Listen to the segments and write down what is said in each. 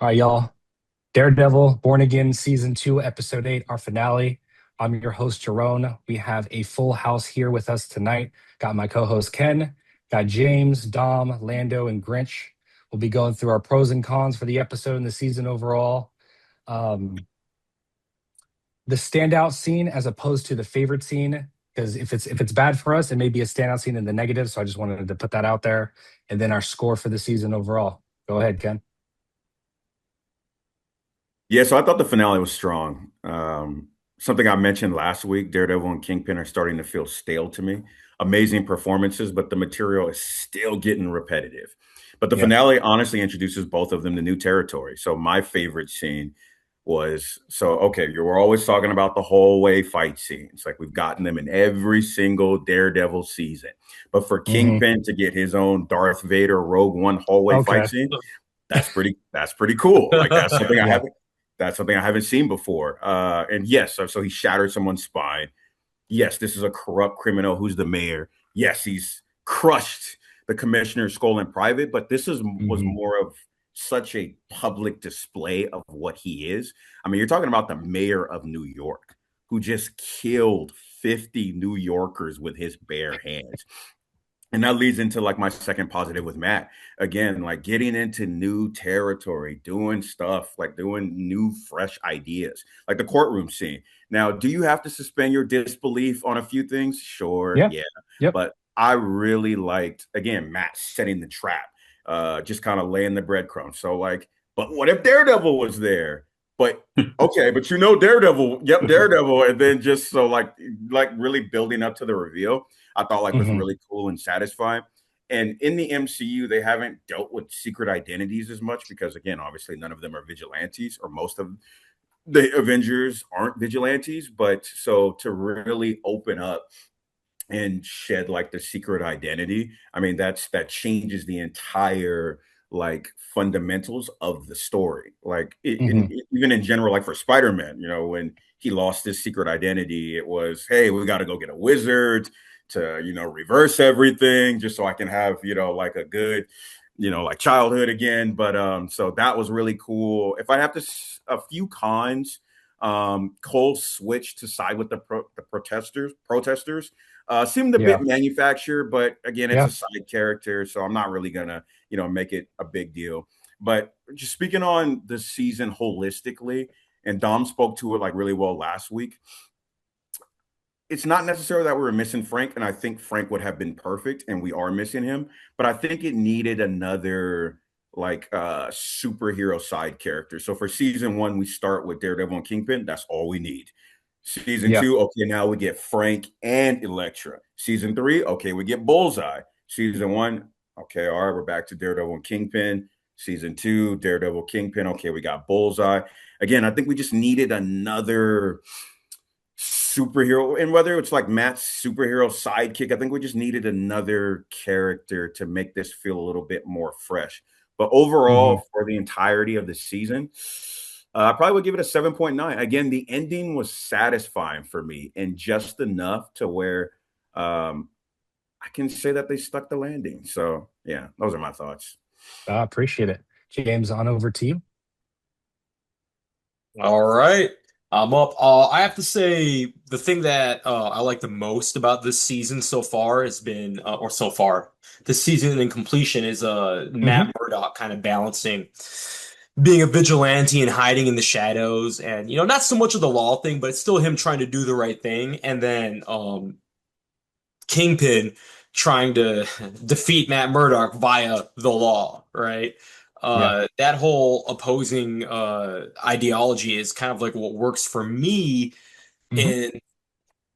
All right, y'all. Daredevil, Born Again, Season 2, Episode 8, our finale. I'm your host, Jerome. We have a full house here with us tonight. Got my co host, Ken, got James, Dom, Lando, and Grinch. We'll be going through our pros and cons for the episode and the season overall. Um, the standout scene as opposed to the favorite scene, because if it's bad for us, it may be a standout scene in the negative. So I just wanted to put that out there. And then our score for the season overall. Go ahead, Ken. Yeah, so I thought the finale was strong. Something I mentioned last week, Daredevil and Kingpin are starting to feel stale to me. Amazing performances, but the material is still getting repetitive. But the Yeah. finale honestly introduces both of them to new territory. So my favorite scene was okay, you were always talking about the hallway fight scenes. Like we've gotten them in every single Daredevil season. But for Hmm. Kingpin to get his own Darth Vader Rogue One hallway fight Okay. scene, that's pretty cool. Like Yeah. that's something I haven't seen before. And yes, so he shattered someone's spine. Yes, this is a corrupt criminal who's the mayor. Yes, he's crushed the commissioner's skull in private, but was Hmm. more of such a public display of what he is. I mean, you're talking about the mayor of New York who just killed 50 New Yorkers with his bare hands. And that leads into like my second positive with Matt. Again, like getting into new territory, doing stuff, like doing new, fresh ideas, like the courtroom scene. Now, do you have to suspend your disbelief on a few things? Sure, Yeah. yeah. Yep. But I really liked, again, Matt setting the trap, just kind of laying the breadcrumbs. So, like, but what if Daredevil was there? But okay, but Daredevil, yep, Daredevil, and then just so like really building up to the reveal. I thought like was Hmm. really cool and satisfying. And in the MCU, they haven't dealt with secret identities as much because, again, obviously none of them are vigilantes, or most of the Avengers aren't vigilantes. But so to really open up and shed like the secret identity, I mean, that changes the entire like fundamentals of the story. Like Hmm. even in general, like for Spider-Man, when he lost his secret identity, it was, hey, we got to go get a wizard to reverse everything just so I can have like a good like childhood again. But so that was really cool. If I have to a few cons, Cole switched to side with the protesters seemed a bit Yeah. manufactured, but again, it's a Yeah. side character, so I'm not really gonna, make it a big deal. But just speaking on the season holistically, and Dom spoke to it like really well last week. It's not necessarily that we were missing Frank, and I think Frank would have been perfect, and we are missing him. But I think it needed another like superhero side character. So for season one, we start with Daredevil and Kingpin. That's all we need. Season Yeah. two, okay, now we get Frank and Elektra. Season three, okay, we get Bullseye. Season one, okay, all right, we're back to Daredevil and Kingpin. Season two, Daredevil, Kingpin. Okay, we got Bullseye. Again, I think we just needed another superhero, and whether it's like Matt's superhero sidekick, I think we just needed another character to make this feel a little bit more fresh. But Hmm. overall, for the entirety of the season, I probably would give it a 7.9. Again, the ending was satisfying for me and just enough to where I can say that they stuck the landing. So, yeah, those are my thoughts. I appreciate it. James, on over to you. All right. I'm up. I have to say the thing that I like the most about this season so far has been, or so far, this season in completion is Hmm. Matt Murdock kind of balancing being a vigilante and hiding in the shadows, and not so much of the law thing, but it's still him trying to do the right thing, and then Kingpin trying to defeat Matt Murdock via the law, right? Yeah. That whole opposing ideology is kind of like what works for me Hmm.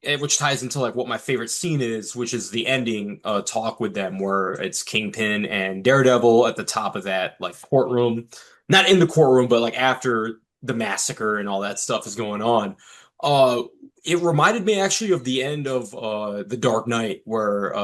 in which ties into like what my favorite scene is, which is the ending talk with them where it's Kingpin and Daredevil at the top of that like courtroom, not in the courtroom, but like after the massacre and all that stuff is going on. Uh, it reminded me actually of the end of The Dark Knight, where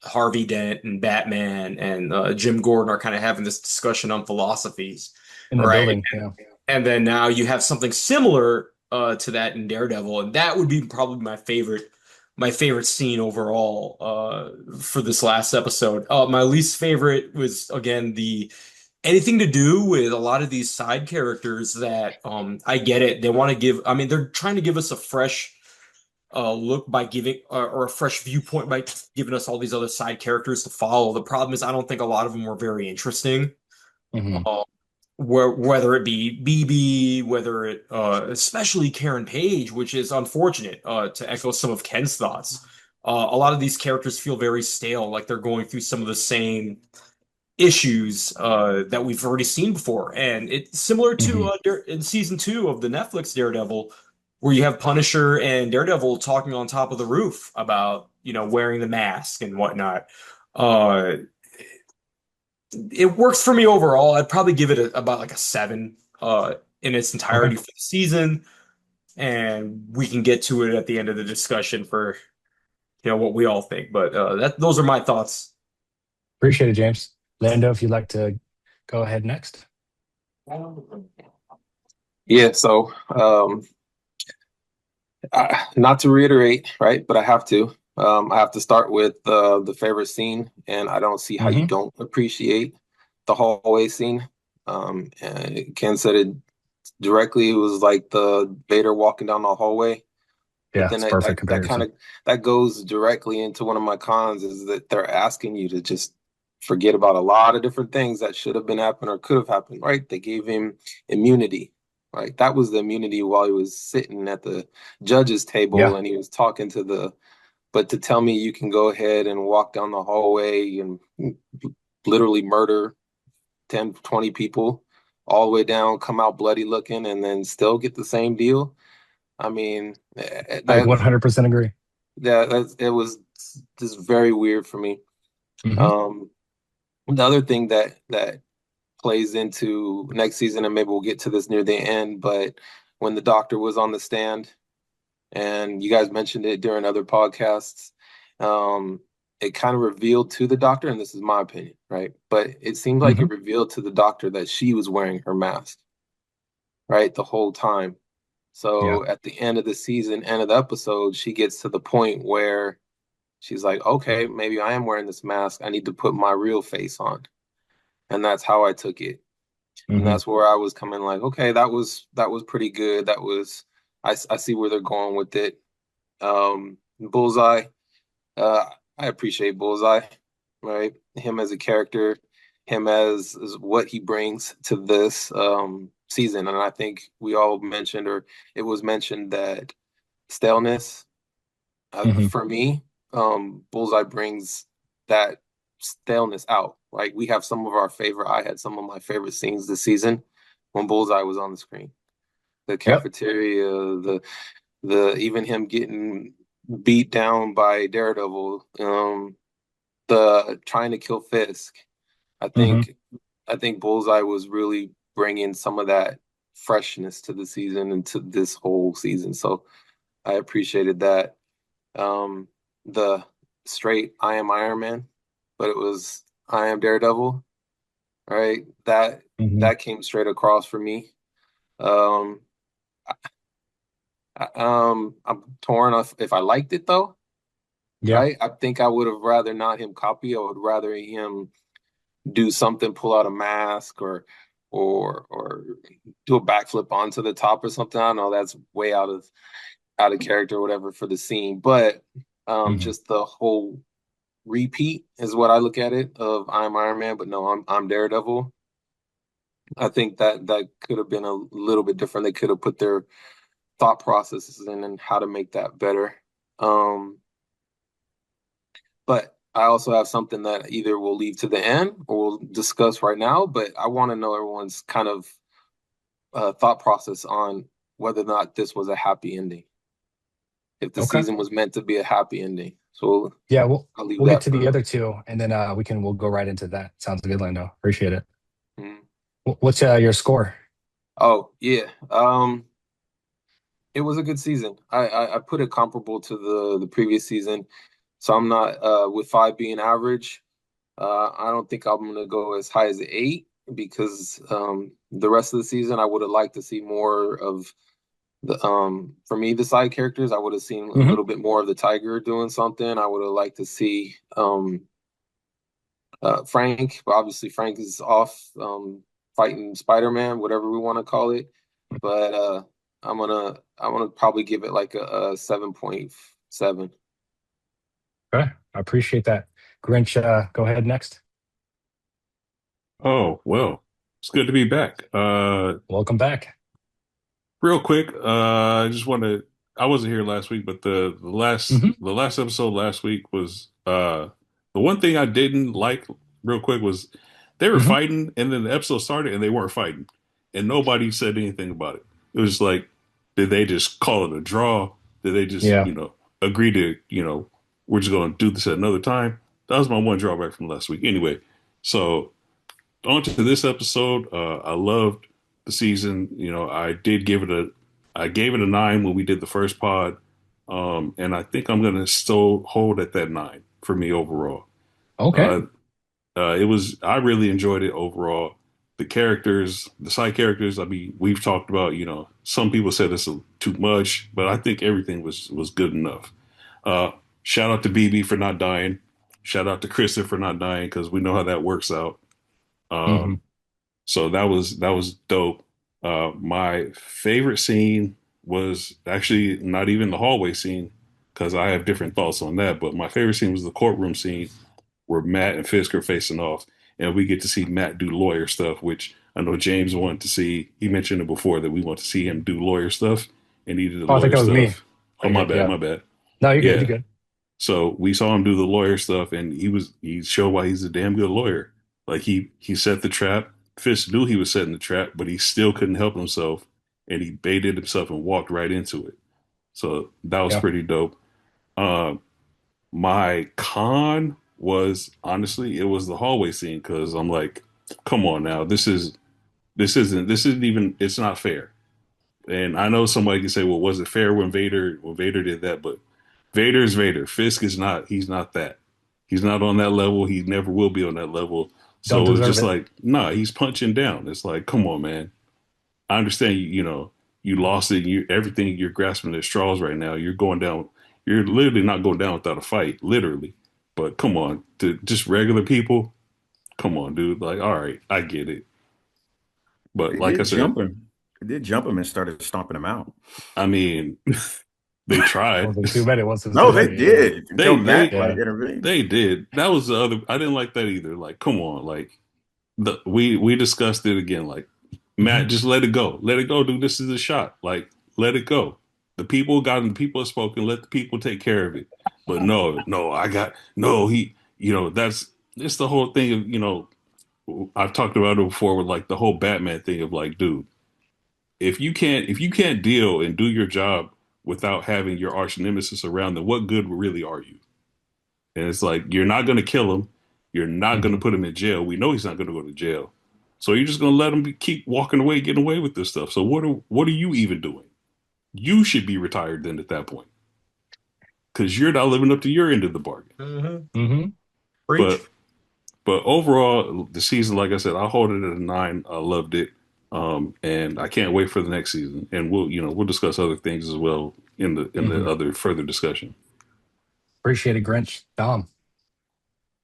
Harvey Dent and Batman and Jim Gordon are kind of having this discussion on philosophies, In the right? building. Yeah. And then now you have something similar to that in Daredevil, and that would be probably my favorite scene overall for this last episode. My least favorite was again anything to do with a lot of these side characters that I get it. They want to give, I mean, they're trying to give us a fresh look by giving or a fresh viewpoint by giving us all these other side characters to follow. The problem is I don't think a lot of them were very interesting. Hmm. Uh, whether it be BB, whether it especially Karen Page, which is unfortunate to echo some of Ken's thoughts. A lot of these characters feel very stale, like they're going through some of the same issues that we've already seen before. And it's similar to Hmm. in season 2 of the Netflix Daredevil, where you have Punisher and Daredevil talking on top of the roof about, wearing the mask and whatnot. Uh, it works for me overall. I'd probably give it about like a 7 in its Okay. entirety for the season. And we can get to it at the end of the discussion for, what we all think. But those are my thoughts. Appreciate it, James. Lando, if you'd like to go ahead next. Yeah, so not to reiterate, right, but I have to. I have to start with the favorite scene, and I don't see how you Hmm. don't appreciate the hallway scene. And Ken said it directly. It was like the Vader walking down the hallway. But Yeah, then it's that perfect that, that kind comparison. of that goes directly into one of my cons is that they're asking you to just forget about a lot of different things that should have been happened or could have happened, right? They gave him immunity, right? That was the immunity while he was sitting at the judge's table Yeah. and he was talking to but to tell me you can go ahead and walk down the hallway and literally murder 10, 20 people all the way down, come out bloody looking, and then still get the same deal. I mean, I 100% agree. it was just very weird for me. Hmm. Um, the other thing that plays into next season, and maybe we'll get to this near the end, but when the doctor was on the stand, and you guys mentioned it during other podcasts, um, it kind of revealed to the doctor, and this is my opinion, right? But it seemed like Hmm. it revealed to the doctor that she was wearing her mask, right, the whole time. Yeah. So at the end of the season, end of the episode, she gets to the point where she's like, okay, maybe I am wearing this mask. I need to put my real face on. And that's how I took it. And Hmm. that's where I was coming like, okay, that was pretty good. I see where they're going with it. Bullseye, uh, I appreciate Bullseye, right? Him as a character, him as what he brings to this season. And I think we all mentioned, or it was mentioned that staleness. Hmm. For me, Bullseye brings that staleness out. Like we have some of our favorite. I had some of my favorite scenes this season when Bullseye was on the screen. The Yep. cafeteria, the even him getting beat down by Daredevil, the trying to kill Fisk. I Hmm. think I think Bullseye was really bringing some of that freshness to the season and to this whole season. So I appreciated that. Um, the straight I am Iron Man, but it was I am Daredevil, right? That Hmm. that came straight across for me. Um, I'm torn if I liked it though, Yeah. right? I think I would have rather not him copy. I would rather him do something, pull out a mask or do a backflip onto the top or something. I don't know that's way out of character or whatever for the scene, but Hmm. just the whole repeat is what I look at it of I'm Iron Man, but no, I'm Daredevil. I think that could have been a little bit different. They could have put their thought processes in and how to make that better. Um, but I also have something that either we'll leave to the end or we'll discuss right now. But I want to know everyone's kind of thought process on whether or not this was a happy ending. If the Okay. season was meant to be a happy ending, so Yeah, we'll I'll leave we'll get that to the for. other two, and then we'll go right into that. Sounds good, Lando. Appreciate it. Mhm. What's your score? Oh yeah. It was a good season. I put it comparable to the previous season. So I'm not with five being average. I don't think I'm gonna go as high as 8 because the rest of the season I would have liked to see more of the for me the side characters. I would have seen a Hmm. little bit more of the Tiger doing something. I would have liked to see Frank, but obviously Frank is off fighting Spider-Man, whatever we want to call it. But I'm gonna probably give it like a 7.7. Okay, I appreciate that. Grinch, go ahead next. Oh, well, it's good to be back. Welcome back. Real quick, I just want to, I wasn't here last week, but the last Hmm. the last episode last week was the one thing I didn't like real quick was they were Hmm. fighting and then the episode started and they weren't fighting and nobody said anything about it. It was like, did they just call it a draw? Did they just, Yeah. agree to, we're just going to do this at another time? That was my one drawback from last week. Anyway, so on to this episode. I loved the season. I gave it a 9 when we did the first pod, and I think I'm gonna still hold at that 9 for me overall. Okay. Uh, I really enjoyed it overall. The characters, the side characters. I mean, we've talked about. Some people said it's too much, but I think everything was good enough. Uh, Shout out to BB for not dying. Shout out to Kristen for not dying because we know how that works out. Hmm. Um, so that was dope. My favorite scene was actually not even the hallway scene because I have different thoughts on that. But my favorite scene was the courtroom scene where Matt and Fisk are facing off, and we get to see Matt do lawyer stuff, which I know James wanted to see. He mentioned it before that we want to see him do lawyer stuff, and he did the Oh, I think lawyer that was me. stuff. Oh, I my did. bad, Yeah. my bad. No, you're good. You're Yeah, good. so we saw him do the lawyer stuff, and he showed why he's a damn good lawyer. Like he set the trap. Fisk knew he was setting the trap, but he still couldn't help himself, and he baited himself and walked right into it. So that was Yeah. pretty dope. Uh, my con was honestly it was the hallway scene because I'm like, come on now, this isn't even it's not fair. And I know somebody can say, well, was it fair when Vader did that? But Vader is Vader. Fisk is not. He's not that. He's not on that level. He never will be on that level. Don't So it's deserve just it. like, nah, he's punching down. It's like, come on, man. I understand you lost it. You everything you're grasping at straws right now. You're going down. You're literally not going down without a fight, literally. But come on, to just regular people, come on, dude. Like, all right, I get it. But They like I did said, jump him. They did jump him and started stomping him out. I mean, they tried. Wasn't too many. Wasn't too No, they many. Yeah. did until They Matt they like Yeah. intervened. they did. That was the other. I didn't like that either. Like, come on, like we discussed it again. Like, Hmm. Matt, just let it go. Let it go, dude. This is a shot. Like, let it go. The people got the people have spoken. Let the people take care of it. But no, no, I got no. He, that's it's the whole thing of I've talked about it before with like the whole Batman thing of like, dude, if you can't deal and do your job without having your arch nemesis around, then what good really are you? And it's like, you're not going to kill him. You're not going to Hmm. put him in jail. We know he's not going to go to jail. So you're just going to let him keep walking away, getting away with this stuff. So what are you even doing? You should be retired then at that point because you're not living up to your end of the bargain. Mm-hmm. Hmm. Preach. But but overall, the season, like I said, I hold it at a 9. I loved it, and I can't wait for the next season. And we'll discuss other things as well in the Hmm. other further discussion. Appreciate it, Grinch. Dom,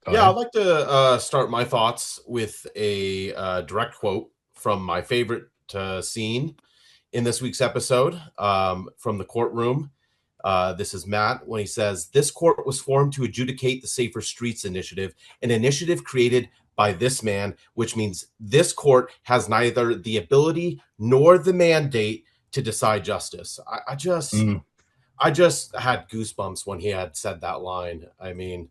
go Yeah, I'd ahead. like to start my thoughts with a direct quote from my favorite scene in this week's episode from the courtroom. This is Matt when he says, "This court was formed to adjudicate the Safer Streets Initiative, an initiative created by this man, which means this court has neither the ability nor the mandate to decide justice." Mm. I just had goosebumps when he had said that line. I mean,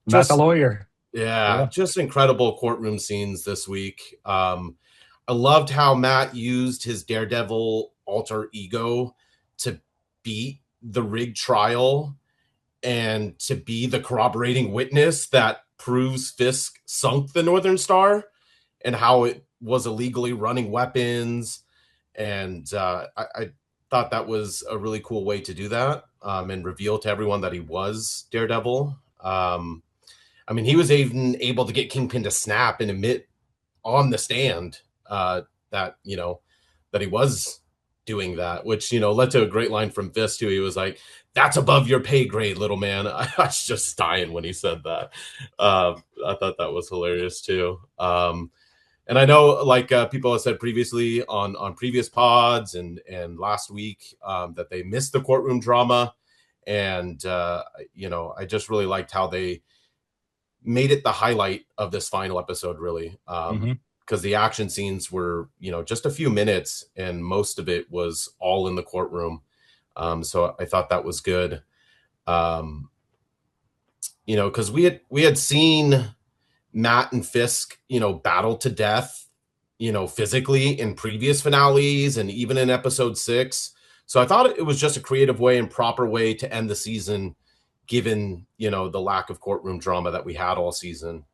Matt the just lawyer. yeah, Yeah. just incredible courtroom scenes this week. I loved how Matt used his Daredevil alter ego to beat the rigged trial and to be the corroborating witness that proves Fisk sunk the Northern Star and how it was illegally running weapons. And I thought that was a really cool way to do that and reveal to everyone that he was Daredevil. I mean, he was even able to get Kingpin to snap and admit on the stand that that he was doing that, which, led to a great line from Fisk too. He was like, "That's above your pay grade, little man." I was just dying when he said that. I thought that was hilarious too. And I know, like, people have said previously on previous pods and last week, that they missed the courtroom drama. And, I just really liked how they made it the highlight of this final episode, really. Because the action scenes were, just a few minutes, and most of it was all in the courtroom. So I thought that was good. Because we had seen Matt and Fisk, battle to death, physically in previous finales and even in episode 6. So I thought it was just a creative way and proper way to end the season, given, the lack of courtroom drama that we had all season.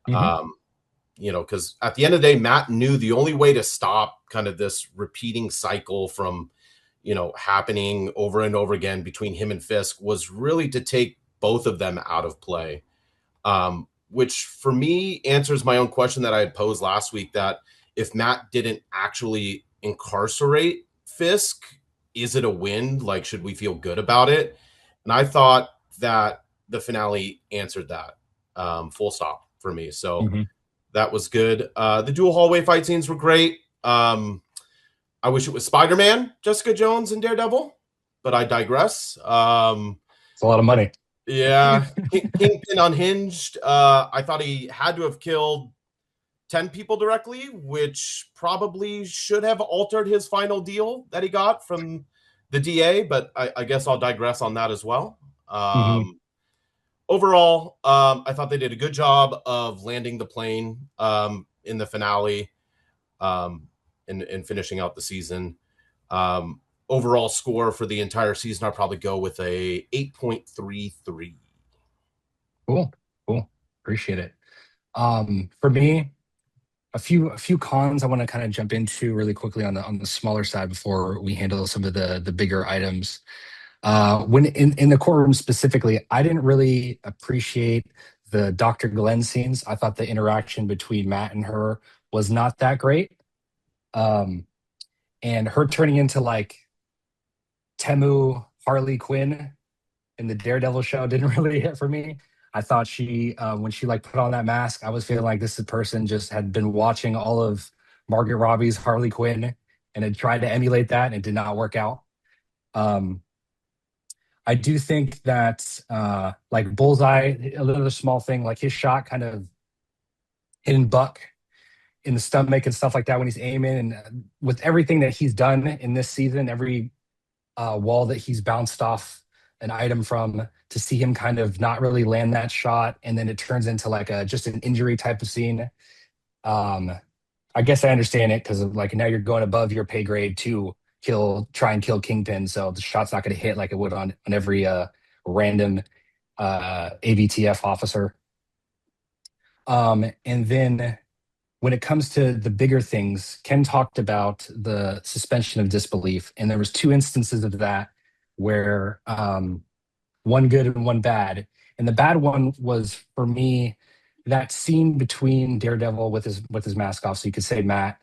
Because at the end of the day, Matt knew the only way to stop kind of this repeating cycle from, happening over and over again between him and Fisk was really to take both of them out of play. Which for me answers my own question that I had posed last week, that if Matt didn't actually incarcerate Fisk, is it a win? Like, should we feel good about it? And I thought that the finale answered that, full stop for me. So that was good. The dual hallway fight scenes were great. I wish it was Spider-Man, Jessica Jones, and Daredevil, but I digress. It's a lot of money. Yeah. Kingpin unhinged. I thought he had to have killed 10 people directly, which probably should have altered his final deal that he got from the DA, but I guess I'll digress on that as well. Overall, I thought they did a good job of landing the plane in the finale, and finishing out the season. Overall score for the entire season, I'll probably go with a 8.33. Cool. Appreciate it. For me, a few cons I want to kind of jump into really quickly on the smaller side before we handle some of the bigger items. When in the courtroom specifically, I didn't really appreciate the Dr. Glenn scenes. I thought the interaction between Matt and her was not that great. And her turning into like Temu Harley Quinn in the Daredevil show didn't really hit for me. I thought she, when she like put on that mask, I was feeling like this person just had been watching all of Margaret Robbie's Harley Quinn and had tried to emulate that, and it did not work out. I do think that like Bullseye, a little small thing, like his shot kind of hitting Buck in the stomach and stuff like that when he's aiming, and with everything that he's done in this season, every wall that he's bounced off an item from, to see him kind of not really land that shot, and then it turns into like just an injury type of scene. I guess I understand it, because like now you're going above your pay grade to try and kill Kingpin, so the shot's not going to hit like it would on every random ABTF officer. And then when it comes to the bigger things, Ken talked about the suspension of disbelief, and there was 2 instances of that where one good and one bad. And the bad one was, for me, that scene between Daredevil with his mask off, so you could say Matt,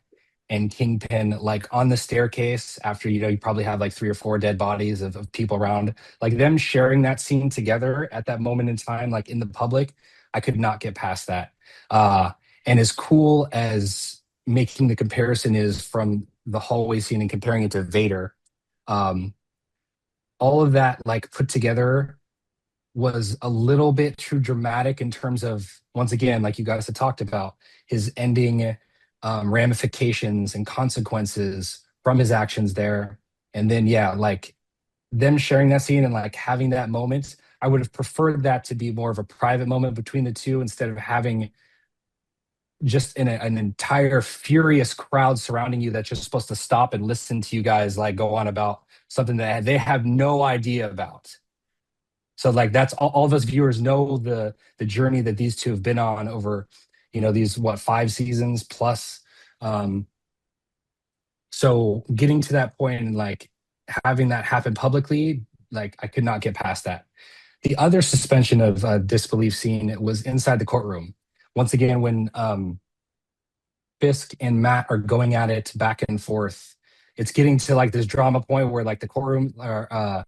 and Kingpin, like on the staircase after, you probably have like 3 or 4 dead bodies of people around, like them sharing that scene together at that moment in time, like in the public. I could not get past that. And as cool as making the comparison is from the hallway scene and comparing it to Vader, all of that like put together was a little bit too dramatic in terms of, once again, like you guys had talked about, his ending ramifications and consequences from his actions there. And then, yeah, like them sharing that scene and like having that moment, I would have preferred that to be more of a private moment between the two, instead of having just an entire furious crowd surrounding you that's just supposed to stop and listen to you guys like go on about something that they have no idea about. So like that's all of us viewers know the journey that these two have been on over, these 5 seasons plus. So getting to that point and like having that happen publicly, like I could not get past that. The other suspension of disbelief scene was inside the courtroom. Once again, when Fisk and Matt are going at it back and forth, it's getting to like this drama point where like the courtroom or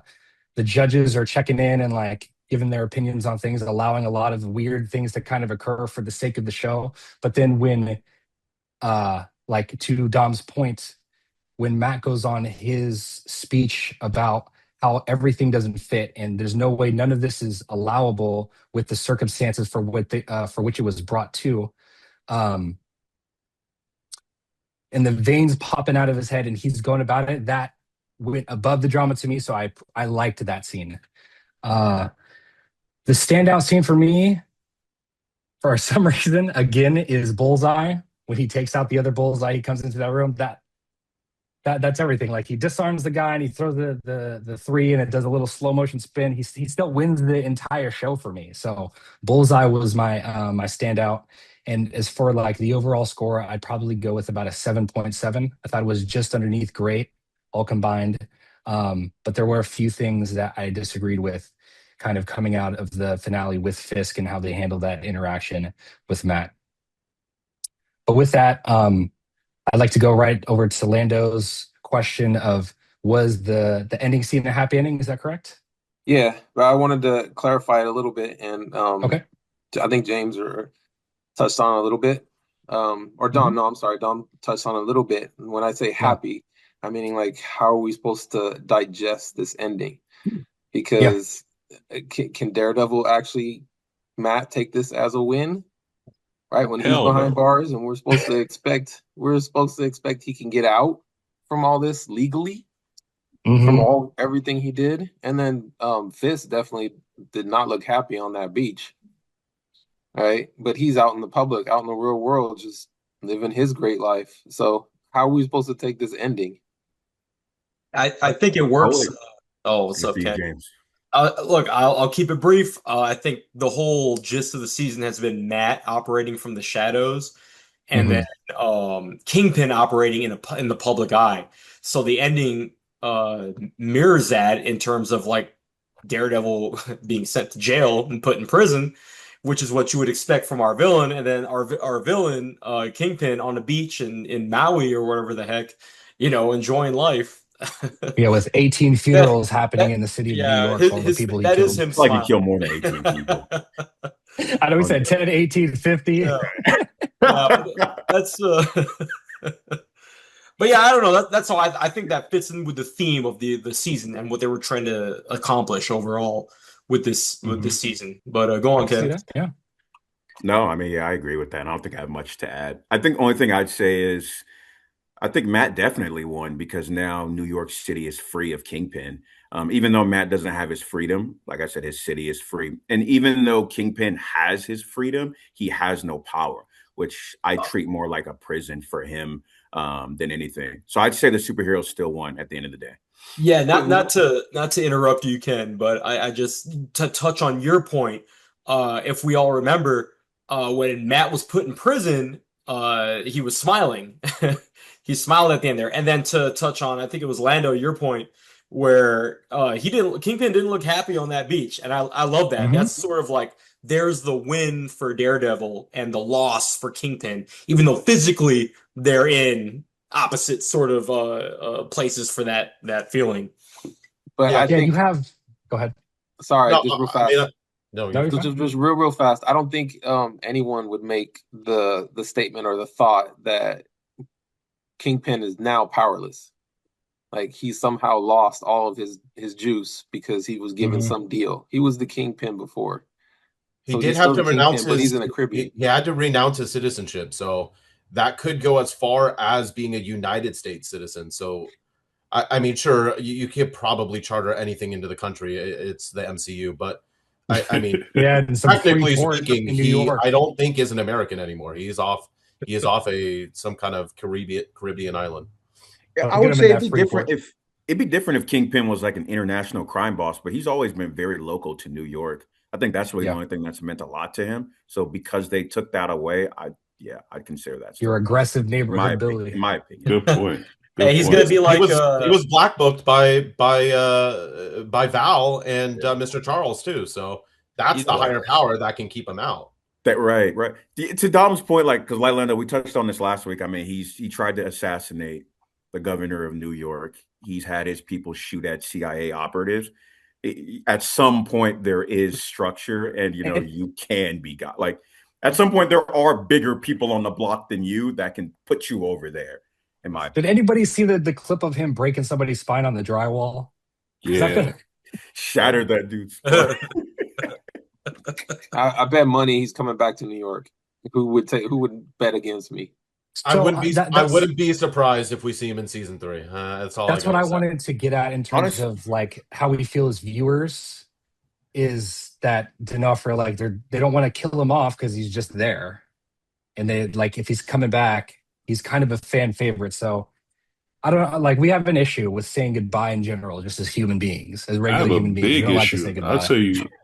the judges are checking in and like giving their opinions on things, allowing a lot of weird things to kind of occur for the sake of the show. But then when like to Dom's point, when Matt goes on his speech about how everything doesn't fit and there's no way none of this is allowable with the circumstances for for which it was brought to, um, and the veins popping out of his head and he's going about it, that went above the drama to me. So I liked that scene. The standout scene for me, for some reason, again, is Bullseye. When he takes out the other Bullseye, he comes into that room. That's everything. Like he disarms the guy and he throws the three and it does a little slow motion spin. He still wins the entire show for me. So Bullseye was my standout. And as for like the overall score, I'd probably go with about a 7.7. I thought it was just underneath great, all combined. But there were a few things that I disagreed with, kind of coming out of the finale with Fisk and how they handled that interaction with Matt. But with that, I'd like to go right over to Lando's question of, was the ending scene a happy ending? Is that correct? Yeah, but I wanted to clarify it a little bit, and Okay. I think James touched on it a little bit, or Dom. No, I'm sorry, Dom touched on it a little bit. When I say happy, I'm meaning like, how are we supposed to digest this ending? Because can Daredevil actually, Matt, take this as a win? Right, when he's Hell behind no. bars, and we're supposed to expect he can get out from all this legally, from everything he did. And then Fisk definitely did not look happy on that beach, right? But he's out in the public, out in the real world, just living his great life. So how are we supposed to take this ending? I think it works. Oh, what's up, Steve Ken? James. Look, I'll keep it brief. I think the whole gist of the season has been Matt operating from the shadows, and then Kingpin operating in the public eye. So the ending mirrors that in terms of like Daredevil being sent to jail and put in prison, which is what you would expect from our villain, and then our villain Kingpin on the beach in Maui or whatever the heck, enjoying life. Yeah, with 18 funerals happening in the city of New Yeah, York for all the people he that is killed. him It's like he smiling. killed more than 18 people. I know he said 10, 18, 50. Yeah, yeah, that's but yeah, I don't know. That's all. I think that fits in with the theme of the season and what they were trying to accomplish overall with this season. But go on, Ken. Yeah. No, I mean, yeah, I agree with that. I don't think I have much to add. I think the only thing I'd say is I think Matt definitely won because now New York City is free of Kingpin. Even though Matt doesn't have his freedom, like I said, his city is free. And even though Kingpin has his freedom, he has no power, which I treat more like a prison for him than anything. So I'd say the superheroes still won at the end of the day. Yeah, not to interrupt you, Ken, but I just to touch on your point. If we all remember, when Matt was put in prison, he was smiling. He smiled at the end there. And then to touch on, I think it was Lando, your point, where Kingpin didn't look happy on that beach, and I love that. That's sort of like there's the win for Daredevil and the loss for Kingpin, even though physically they're in opposite sort of places for that feeling. But I think you have. Go ahead. Sorry, No, just real I fast. mean, no, you're you're fine. Just real fast. I don't think anyone would make the statement or the thought that Kingpin is now powerless. Like he somehow lost all of his juice because he was given some deal. He was the Kingpin before. He So did he's have still to the renounce Kingpin, but he's his. in a Caribbean. He had to renounce his citizenship, so that could go as far as being a United States citizen. So, I mean, sure, you could probably charter anything into the country. It's the MCU, but I mean, Yeah, and some technically free port speaking, in New York. I don't think is an American anymore. He is off some kind of Caribbean island. Yeah, I would say it'd be different if Kingpin was like an international crime boss, but he's always been very local to New York. I think that's really the only thing that's meant a lot to him. So because they took that away, I'd consider that Your aggressive neighborhood bully. in my opinion. Good point. Hey, he's gonna be like he was black booked by Val and Mr. Charles too. So that's the higher power that can keep him out. That right. To Dom's point, like because Lando, we touched on this last week. I mean, he tried to assassinate the governor of New York. He's had his people shoot at CIA operatives. At some point, there is structure, and you can be got. Like at some point, there are bigger people on the block than you that can put you over there. In my Did opinion, anybody see the clip of him breaking somebody's spine on the drywall? Yeah. shattered that dude's spine. I bet money he's coming back to New York. Who would bet against me? I So, wouldn't be. I that's wouldn't be surprised if we see him in season 3. That's all. what I gotta say. wanted to get at in terms Honestly- of like how we feel as viewers is that D'Onofrio, like they don't want to kill him off because he's just there, and they like if he's coming back, he's kind of a fan favorite. So I don't know, like we have an issue with saying goodbye in general, just as human beings, as I regular have a human beings. We big don't like to say issue. goodbye.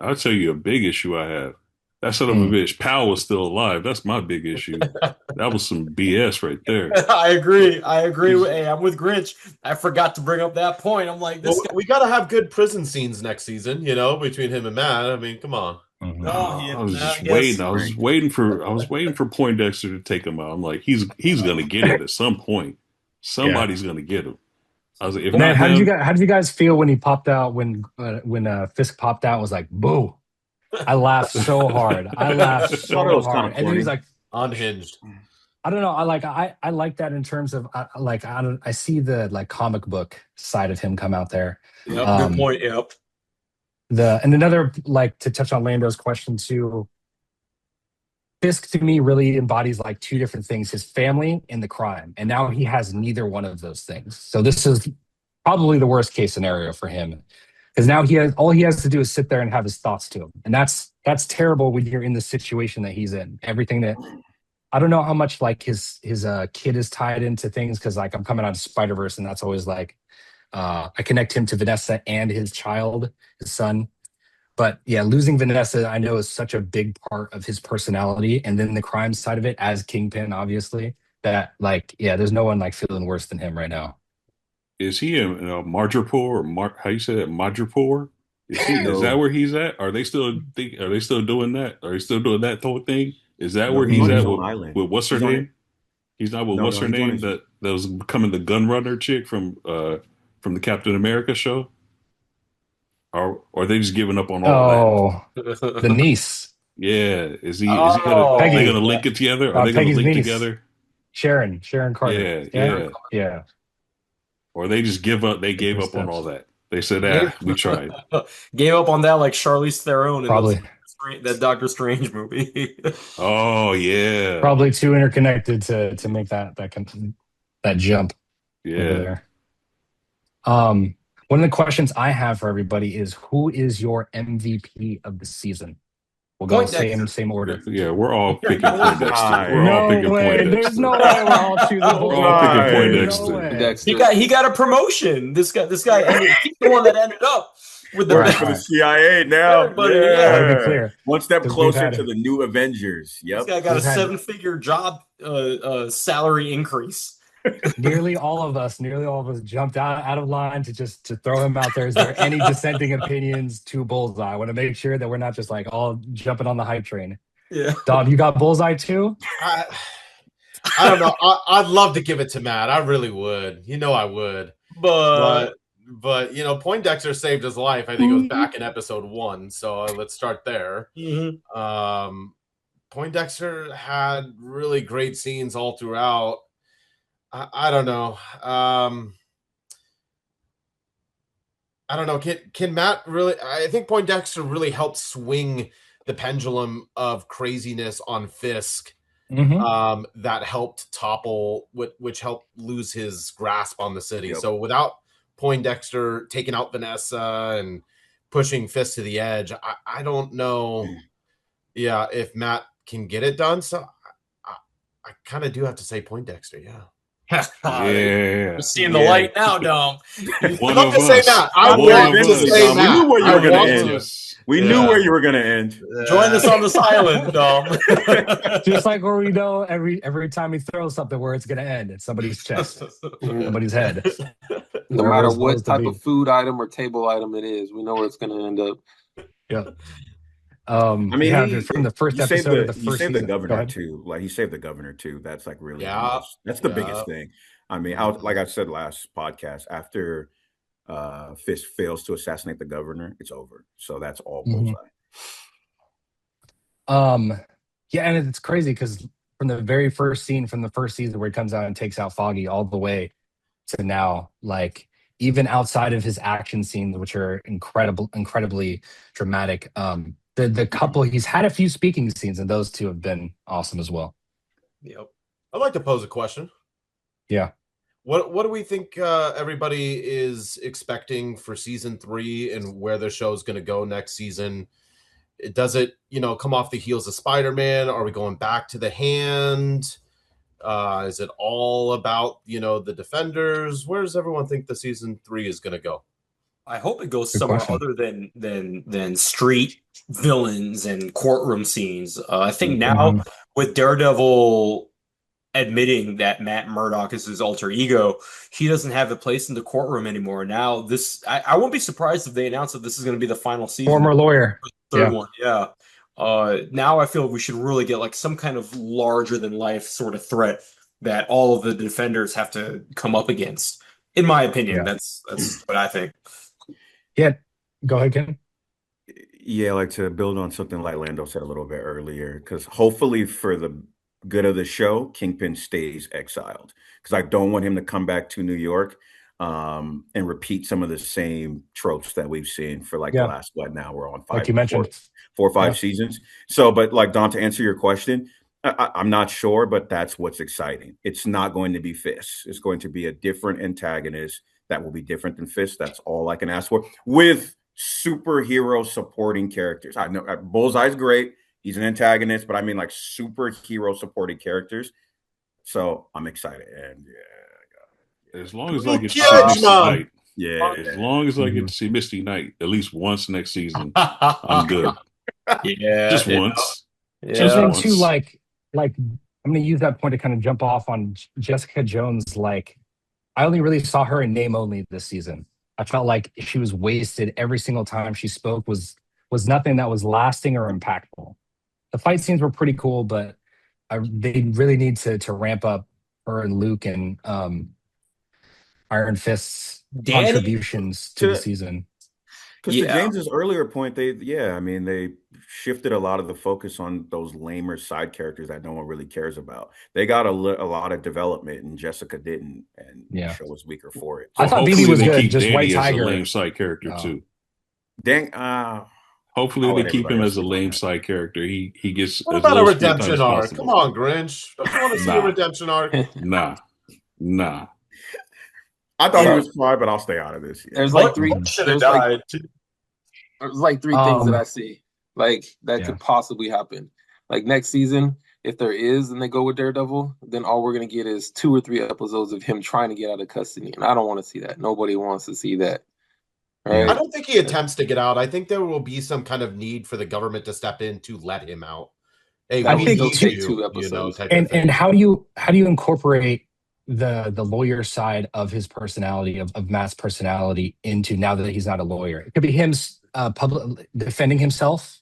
I'll tell you a big issue I have. That son of a bitch, Powell was still alive. That's my big issue. That was some BS right there. I agree. Hey, I'm with Grinch. I forgot to bring up that point. I'm like, this guy. We gotta have good prison scenes next season. Between him and Matt. I mean, come on. I was just waiting. I was waiting for Poindexter to take him out. I'm like, he's gonna get it at some point. Somebody's gonna get him. I was like, if Man, not how him, did you guys feel when he popped out when Fisk popped out? Was like, boo! I laughed so hard. I laughed so it was hard, kinda and he was funny. like, Unhinged. I don't know. I like that in terms of I see the like comic book side of him come out there. Yep, Um, good point. Yep. And another, like, to touch on Lando's question too, Fisk to me really embodies like two different things: his family and the crime. And now he has neither one of those things. So this is probably the worst case scenario for him. Because now all he has to do is sit there and have his thoughts to him. And that's terrible when you're in the situation that he's in. Everything that I don't know how much like his kid is tied into things, because like I'm coming out of Spider-Verse and that's always like I connect him to Vanessa and his child, his son. But yeah, losing Vanessa, I know, is such a big part of his personality. And then the crime side of it as Kingpin, obviously, that like, yeah, there's no one like feeling worse than him right now. is he in Madripoor or how you say that, Madripoor? Is that No. where he's at? Are they still doing that? Are they still doing that whole thing? Is that No, where he's he's on his at own island. with what's her He's on name? He's not with No, what's no, her he's on name his- that was becoming the gun runner chick from the Captain America show? Or are they just giving up on all that? Oh, the niece, Yeah. Is he Oh, gonna are they Peggy. gonna link it together? Are they gonna Peggy's link niece. together? Sharon Carter. Yeah. Or they just give up, they gave Different up on steps. all that. They said, we tried. Gave up on that like Charlize Theron in Probably. that Doctor Strange movie. Oh yeah. Probably too interconnected to make that jump over Yeah. there. One of the questions I have for everybody is, who is your MVP of the season? We'll go same order. Yeah, we're all picking Poindexter. Nice. We're all No picking way. Poindexter. There's no way we're all choosing We're all picking Nice. Poindexter. No way. Dexter. he got a promotion. This guy he's the one that ended up with the Working Right. for the CIA now. Everybody, Yeah. yeah. Gotta be clear. One step 'Cause we've closer had to it. the new Avengers. This Yep. guy got a We've had- 7-figure job salary increase. Nearly all of us jumped out of line to throw him out there. Is there any dissenting opinions to Bullseye? I want to make sure that we're not just like all jumping on the hype train. Yeah. Dom, you got Bullseye too? I don't know. I'd love to give it to Matt. I really would. I would. But Poindexter saved his life. I think it was back in episode 1. So let's start there. Poindexter had really great scenes all throughout. I don't know. I don't know. Can Matt really? I think Poindexter really helped swing the pendulum of craziness on Fisk. That helped topple, which helped lose his grasp on the city. Yep. So without Poindexter taking out Vanessa and pushing Fisk to the edge, I don't know. Yeah, if Matt can get it done. So I kind of do have to say Poindexter. Yeah. Yeah. We're seeing the light now, Dom. One I'd of love to say us. that. I One want of to us. say We that. knew where you I were gonna want end. to. We Yeah. knew where you were going to end. Join us on this island, Dom. Just like where we know every time we throw something where it's gonna end, it's somebody's chest, somebody's head. No Where matter it's what supposed to type be. of food item or table item it is, we know where it's going to end up. Yeah. I mean, yeah, from the first he saved episode of the he first saved the season. Go governor ahead. too. Like he saved the governor too. That's like really Yeah. that's the Yeah. biggest thing. I mean, like I said last podcast, after Fisk fails to assassinate the governor, it's over. So that's all Mhm. Bullseye. Yeah, and it's crazy because from the very first scene from the first season where he comes out and takes out Foggy all the way to now, like even outside of his action scenes, which are incredibly dramatic, the couple he's had a few speaking scenes, and those two have been awesome as well. Yep. I'd like to pose a question. Yeah. What do we think everybody is expecting for season 3 and where the show is going to go next season? Does it, come off the heels of Spider-Man? Are we going back to the Hand? Is it all about, the Defenders? Where does everyone think the season 3 is going to go? I hope it goes Good somewhere question. other than street villains and courtroom scenes. I think now with Daredevil admitting that Matt Murdock is his alter ego, he doesn't have a place in the courtroom anymore. Now I won't be surprised if they announce that this is going to be the final season. Former lawyer. Third one, yeah. Now I feel we should really get like some kind of larger than life sort of threat that all of the Defenders have to come up against. In my opinion, Yeah. that's what I think. Yeah. Go ahead, Ken. Yeah, like to build on something like Lando said a little bit earlier, because hopefully for the good of the show, Kingpin stays exiled. Because I don't want him to come back to New York and repeat some of the same tropes that we've seen for like the last, now we're on Like you mentioned. four or five seasons. So, but like Don, to answer your question, I'm not sure, but that's what's exciting. It's not going to be Fisk. It's going to be a different antagonist that will be different than Fisk. That's all I can ask for. With superhero supporting characters. I know Bullseye's great. He's an antagonist, but I mean like superhero supporting characters. So I'm excited. And as long as I get to see Misty Knight. Yeah. As long as I get to see Misty Knight at least once next season, I'm good. Yeah. Just once. Yeah. Just And once. too, like I'm gonna use that point to kind of jump off on Jessica Jones. Like, I only really saw her in name only this season. I felt like she was wasted. Every single time she spoke was nothing that was lasting or impactful. The fight scenes were pretty cool, but they really need to ramp up her and Luke and Iron Fist's contributions to the season. Because to James's earlier point, they shifted a lot of the focus on those lamer side characters that no one really cares about. They got a lot of development, and Jessica didn't, and the show was weaker for it. So I thought BB was good. Keep just Danny White Tiger as a lame side character too. Hopefully they keep him as a lame side character. He gets. What about a redemption arc? Come on, Grinch. Don't you want to see a redemption arc? Nah. I thought he was fine, but I'll stay out of this. Yeah. There's like three. There's like three things that I see like that could possibly happen. Like next season, if there is, and they go with Daredevil, then all we're gonna get is 2 or 3 episodes of him trying to get out of custody, and I don't want to see that. Nobody wants to see that. Right? I don't think he attempts to get out. I think there will be some kind of need for the government to step in to let him out. Hey, I think they'll take 2 episodes. And how do you incorporate the lawyer side of his personality of Matt's personality into now that he's not a lawyer? It could be him defending himself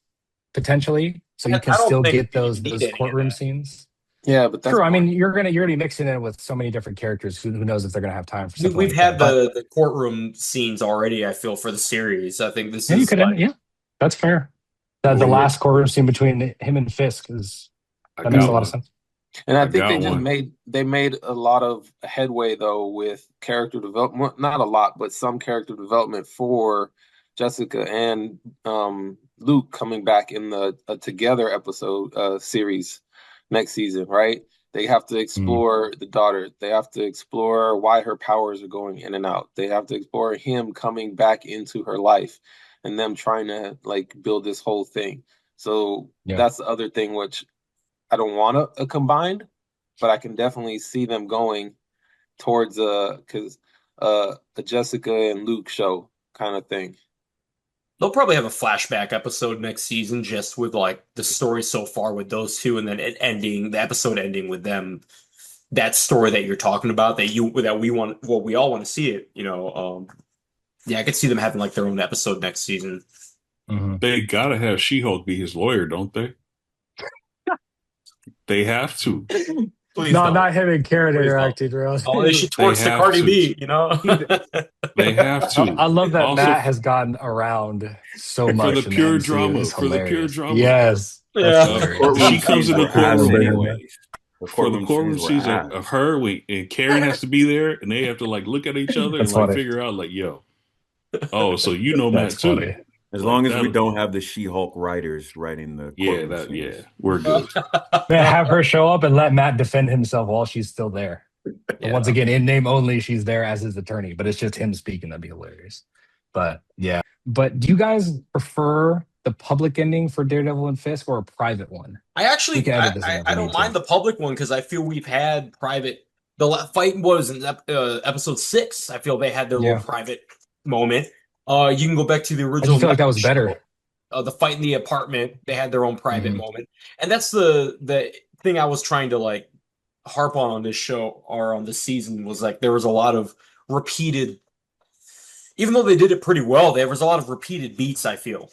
potentially, so you can still get those courtroom scenes. Yeah, but that's true. I mean, you're gonna be mixing it with so many different characters. Who knows if they're gonna have time for something? We've had the courtroom scenes already. I feel for the series. I think this is you could that's fair. The last courtroom scene between him and Fisk makes a lot of sense. And I think they made a lot of headway though with character development. Not a lot, but some character development for Jessica and Luke coming back in the Together episode series next season, right? They have to explore the daughter. They have to explore why her powers are going in and out. They have to explore him coming back into her life and them trying to like build this whole thing. So that's the other thing, which I don't want a combined, but I can definitely see them going towards a Jessica and Luke show kind of thing. They'll probably have a flashback episode next season just with like the story so far with those two, and then the episode ending with them. That story that you're talking about we all want to see it, I could see them having like their own episode next season. Mm-hmm. They gotta have She-Hulk be his lawyer, don't they? They have to. Please No, don't. not him and Karen Please don't. interacting, bro. Oh, she twerks to have Cardi to. B, you know? They have to. I love that Also, Matt has gotten around so for much the in the pure MCU. drama. It's For the pure hilarious. drama. Yes, Yeah. that's hilarious. Courtroom She comes scenes in the were ass courtroom. anyways. For the courtroom were scenes ass. of her, and Karen has to be there, and they have to like look at each other and That's like funny. figure out like, yo, oh, so you know That's Matt too. funny. As Like, long as we that- don't have the She-Hulk writers writing the courtroom scenes. we're good. Man, have her show up and let Matt defend himself while she's still there. And once again, in name only, she's there as his attorney, but it's just him speaking. That'd be hilarious. But yeah. But do you guys prefer the public ending for Daredevil and Fisk or a private one? I actually, We can edit this in if we I don't need to. mind the public one because I feel we've had private. Fight was in episode 6. I feel they had their little private moment. You can go back to the I original. just feel like that was Netflix better. show. The fight in the apartment, they had their own private moment, and that's the thing I was trying to like harp on this show or on this season was like there was a lot of repeated. Even though they did it pretty well, there was a lot of repeated beats. I feel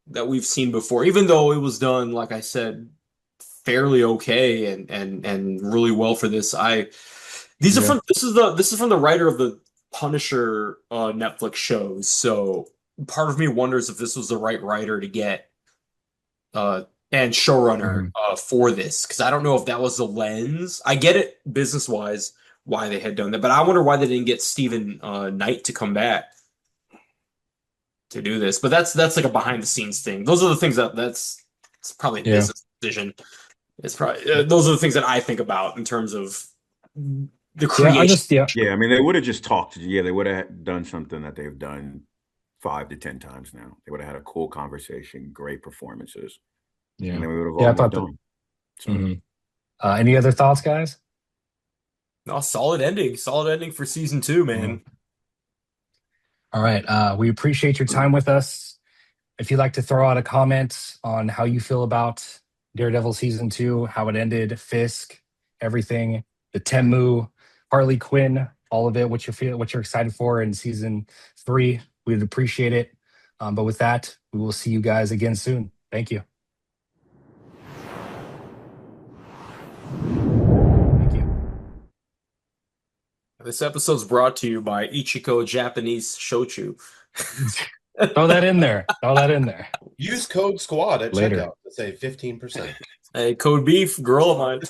that we've seen before, even though it was done, like I said, fairly okay and really well for this. This is from the writer of the Punisher Netflix shows. So part of me wonders if this was the right writer to get and showrunner for this, because I don't know if that was the lens. I get it business wise why they had done that, but I wonder why they didn't get Stephen Knight to come back to do this. But that's like a behind the scenes thing. Those are the things it's probably a business decision. It's probably those are the things that I think about in terms of the creation. I mean, they would have just talked. Yeah, they would have done something that they've done 5 to 10 times now. They would have had a cool conversation, great performances. Yeah, and then we would have all moved on. Any other thoughts, guys? No, solid ending for season 2, man. All right, we appreciate your time with us. If you'd like to throw out a comment on how you feel about Daredevil season 2, how it ended, Fisk, everything, the Temu, Harley Quinn, all of it, what you're excited for in season 3, we'd appreciate it. But with that, we will see you guys again soon. Thank you. This episode's brought to you by Ichiko Japanese Shochu. Throw that in there. Use code SQUAD at Later. checkout to save 15%. Hey, code beef, girl of mine.